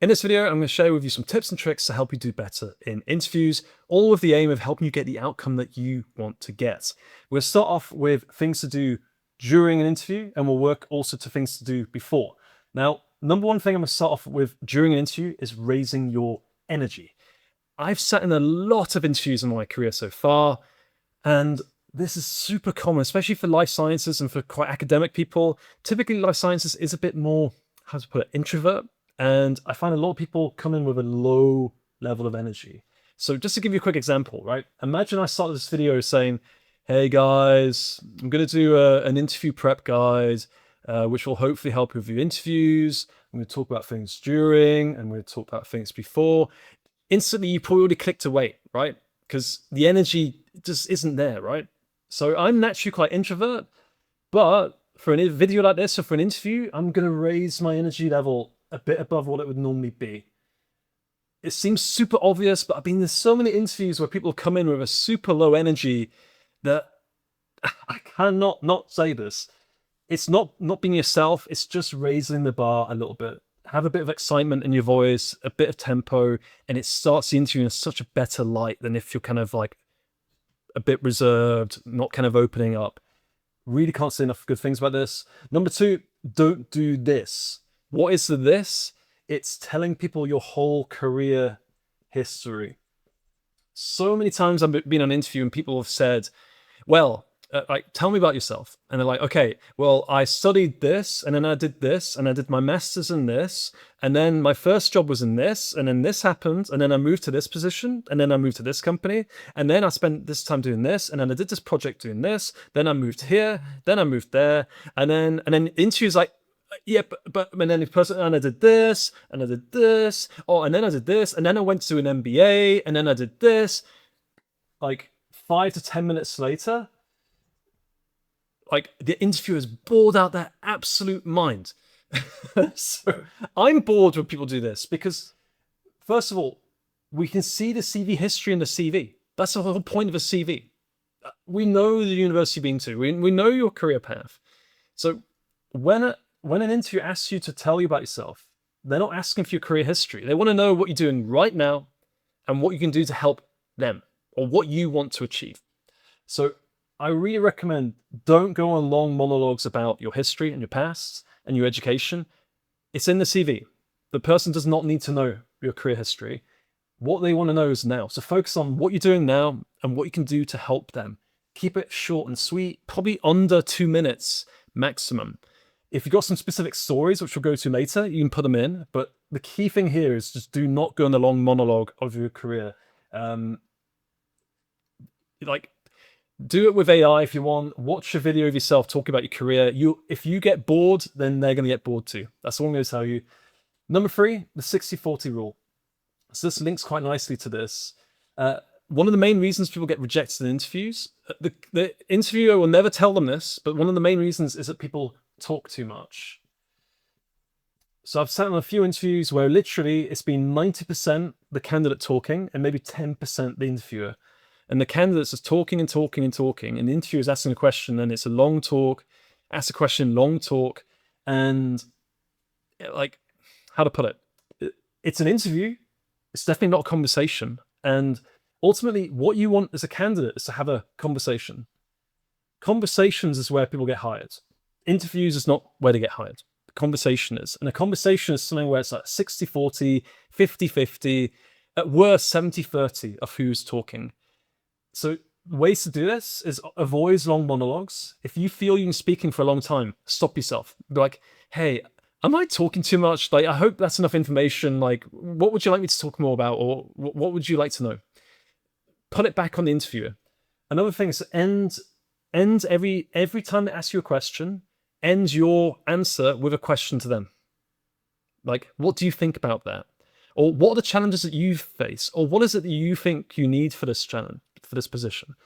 In this video, I'm going to share with you some tips and tricks to help you do better in interviews, all with the aim of helping you get the outcome that you want to get. We'll start off with things to do during an interview, and we'll work also to things to do before. Now, number one thing I'm going to start off with during an interview is raising your energy. I've sat in a lot of interviews in my career so far, and this is super common, especially for life sciences and for quite academic people. Typically, life sciences is a bit more, how to put it, introvert. And I find a lot of people come in with a low level of energy. So just to give you a quick example, right? Imagine I started this video saying, hey guys, I'm going to do an interview prep guide, which will hopefully help you with your interviews. I'm going to talk about things during, and we're going to talk about things before. Instantly, you probably already clicked away, right? Because the energy just isn't there, right? So I'm naturally quite introvert, but for a video like this or for an interview, I'm going to raise my energy level a bit above what it would normally be. It seems super obvious, but I've been in so many interviews where people come in with a super low energy that I cannot not say this. It's not being yourself, it's just raising the bar a little bit. Have a bit of excitement in your voice, a bit of tempo, and it starts the interview in such a better light than if you're kind of like a bit reserved, not kind of opening up. Really can't say enough good things about this. Number two, don't do this. What is the this? It's telling people your whole career history. So many times I've been on an interview and people have said, well, like, tell me about yourself. And they're like, okay, well, I studied this, and then I did this, and I did my master's in this, and then my first job was in this, and then this happened, and then I moved to this position, and then I moved to this company, and then I spent this time doing this, and then I did this project doing this, then I moved here, then I moved there, and then interviews like, yeah, but and then the person, and I did this, and I did this, oh, and then I did this, and then I went to an MBA, and then I did this. Like 5 to 10 minutes later, like the interviewer is bored out their absolute mind. So I'm bored when people do this because, first of all, we can see the CV history in the CV. That's the whole point of a CV. We know the university you've been to. We know your career path. So when an interviewer asks you to tell you about yourself, they're not asking for your career history. They want to know what you're doing right now and what you can do to help them or what you want to achieve. So I really recommend don't go on long monologues about your history and your past and your education. It's in the CV. The person does not need to know your career history. What they want to know is now. So focus on what you're doing now and what you can do to help them. Keep it short and sweet, probably under 2 minutes maximum. If you've got some specific stories, which we'll go to later, you can put them in. But the key thing here is just do not go on a long monologue of your career. Do it with AI if you want. Watch a video of yourself talking about your career. If you get bored, then they're going to get bored too. That's all I'm going to tell you. Number 3, the 60-40 rule. So this links quite nicely to this. One of the main reasons people get rejected in interviews, the interviewer will never tell them this, but one of the main reasons is that people talk too much. So I've sat on a few interviews where literally it's been 90% the candidate talking and maybe 10% the interviewer. And the candidate's just talking and talking and talking, and the interviewer is asking a question, and it's a long talk, ask a question, long talk, and like, how to put it? It's an interview. It's definitely not a conversation. And ultimately, what you want as a candidate is to have a conversation. Conversations is where people get hired. Interviews is not where they get hired. The conversation is. And a conversation is something where it's like 60-40, 50-50, at worst 70-30 of who's talking. So ways to do this is avoid long monologues. If you feel you've been speaking for a long time, stop yourself. Be like, hey, am I talking too much? Like, I hope that's enough information. Like, what would you like me to talk more about? Or what would you like to know? Put it back on the interviewer. Another thing is end every time they ask you a question, end your answer with a question to them. Like, what do you think about that? Or what are the challenges that you face? Or what is it that you think you need for this challenge, for this position?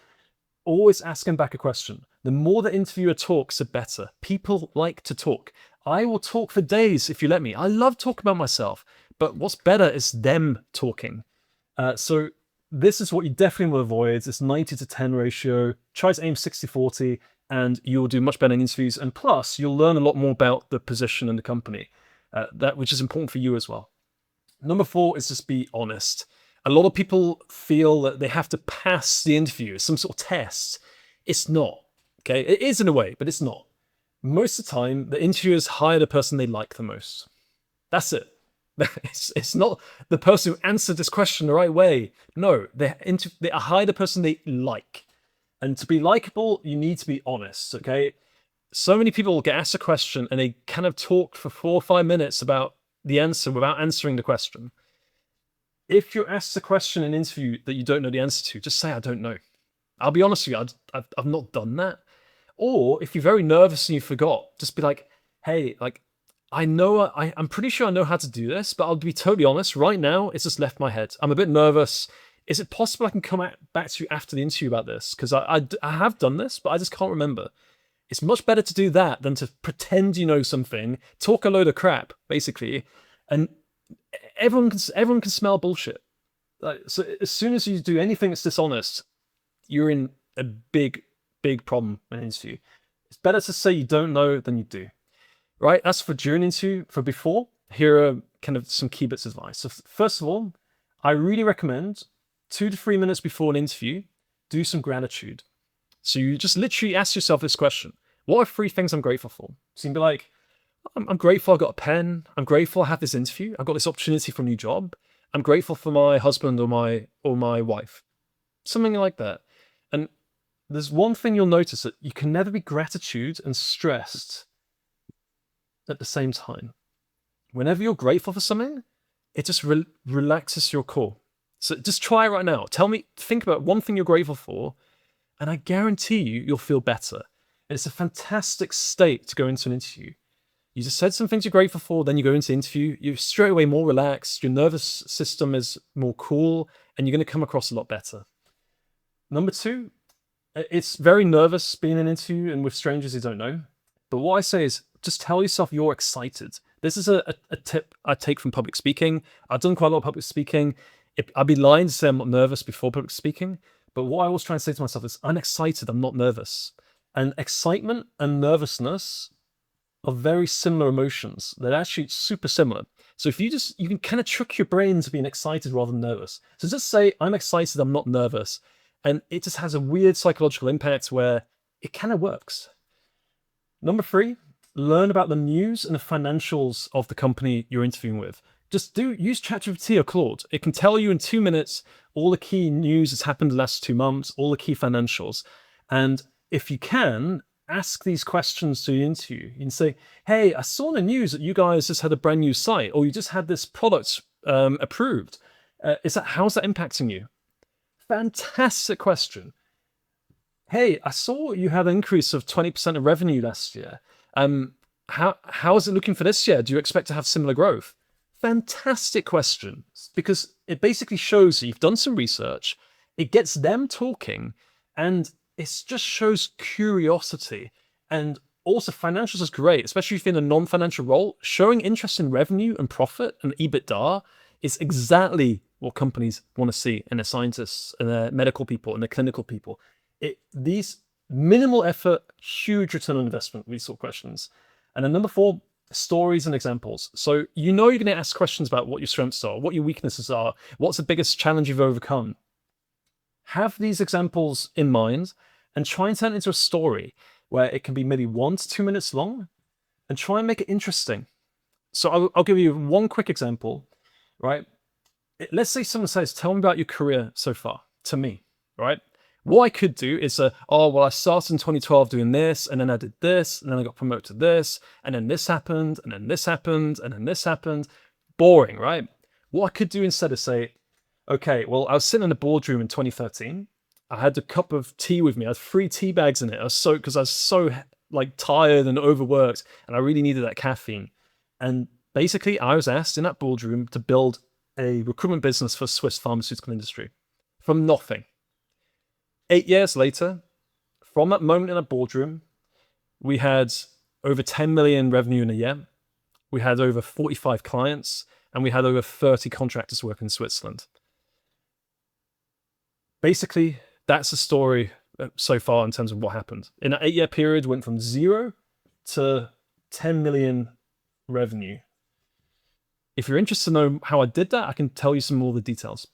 Always ask them back a question. The more the interviewer talks, the better. People like to talk. I will talk for days if you let me. I love talking about myself. But what's better is them talking. So this is what you definitely will avoid. It's 90-10 ratio. Try to aim 60-40 and you'll do much better in interviews. And plus, you'll learn a lot more about the position and the company, which is important for you as well. Number 4 is just be honest. A lot of people feel that they have to pass the interview, it's some sort of test. It's not. Okay, it is in a way, but it's not. Most of the time, the interviewers hire the person they like the most. That's it. It's not the person who answered this question the right way. No, they hire the person they like. And to be likable, you need to be honest, okay? So many people get asked a question and they kind of talk for 4 or 5 minutes about the answer without answering the question. If you're asked a question in an interview that you don't know the answer to, just say, I don't know. I'll be honest with you, I've not done that. Or if you're very nervous and you forgot, just be like, hey, like, I'm pretty sure I know how to do this, but I'll be totally honest, right now, it's just left my head. I'm a bit nervous. Is it possible I can come back to you after the interview about this? Because I have done this, but I just can't remember. It's much better to do that than to pretend you know something, talk a load of crap, basically, and everyone can smell bullshit. So as soon as you do anything that's dishonest, you're in a big problem in an interview. It's better to say you don't know than you do. Right? That's for during interview. For before, here are kind of some key bits of advice. So first of all, I really recommend 2 to 3 minutes before an interview, do some gratitude. So you just literally ask yourself this question: what are 3 things I'm grateful for? So you can be like, I'm grateful I got a pen. I'm grateful I have this interview. I got this opportunity for a new job. I'm grateful for my husband or my wife. Something like that. And there's one thing you'll notice, that you can never be gratitude and stressed at the same time. Whenever you're grateful for something, it just relaxes your core. So just try it right now. Think about one thing you're grateful for, and I guarantee you'll feel better. It's a fantastic state to go into an interview. You just said some things you're grateful for, then you go into the interview, you're straight away more relaxed, your nervous system is more cool, and you're going to come across a lot better. Number 2, it's very nervous being in an interview and with strangers you don't know. But what I say is, just tell yourself you're excited. This is a tip I take from public speaking. I've done quite a lot of public speaking. I'd be lying to say I'm not nervous before public speaking, but what I always try and say to myself is, I'm excited, I'm not nervous. And excitement and nervousness are very similar emotions. They're actually super similar. So if you can kind of trick your brain to being excited rather than nervous. So just say, I'm excited, I'm not nervous. And it just has a weird psychological impact where it kind of works. Number 3, learn about the news and the financials of the company you're interviewing with. Use ChatGPT or Claude. It can tell you in 2 minutes all the key news that's happened in the last 2 months, all the key financials. And if you can, ask these questions to the interview. You can say, hey, I saw in the news that you guys just had a brand new site, or you just had this product approved. How's that impacting you? Fantastic question. Hey, I saw you had an increase of 20% of revenue last year. How is it looking for this year? Do you expect to have similar growth? Fantastic question, because it basically shows that you've done some research, it gets them talking, and it just shows curiosity. And also financials is great, especially if you're in a non-financial role. Showing interest in revenue and profit and EBITDA is exactly what companies want to see in their scientists and their medical people and their clinical people. These minimal effort, huge return on investment, these sort of questions. And then number 4, stories and examples. So you're going to ask questions about what your strengths are, what your weaknesses are, what's the biggest challenge you've overcome. Have these examples in mind and try and turn it into a story where it can be maybe 1 to 2 minutes long, and try and make it interesting. So I'll give you one quick example, right? Let's say someone says, tell me about your career so far, to me, right? What I could do is, I started in 2012 doing this, and then I did this, and then I got promoted to this, and then this happened, and then this happened, and then this happened. Boring, right? What I could do instead is say, okay, well, I was sitting in a boardroom in 2013. I had a cup of tea with me. I had 3 tea bags in it. Because I was so like tired and overworked, and I really needed that caffeine. And basically, I was asked in that boardroom to build a recruitment business for Swiss pharmaceutical industry from nothing. 8 years later, from that moment in a boardroom, we had over 10 million revenue in a year. We had over 45 clients, and we had over 30 contractors working in Switzerland. Basically, that's the story so far in terms of what happened. In an 8-year period, went from 0 to 10 million revenue. If you're interested to know how I did that, I can tell you some more of the details.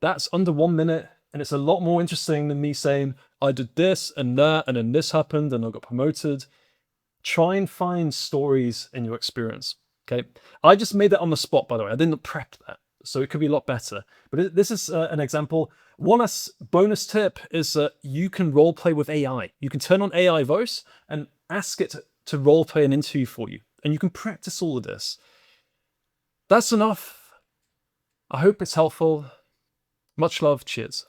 That's under 1 minute, and it's a lot more interesting than me saying, I did this and that, and then this happened, and I got promoted. Try and find stories in your experience, okay? I just made that on the spot, by the way. I didn't prep that, so it could be a lot better. But this is an example. One bonus tip is that you can role play with AI. You can turn on AI voice and ask it to role play an interview for you. And you can practice all of this. That's enough. I hope it's helpful. Much love. Cheers.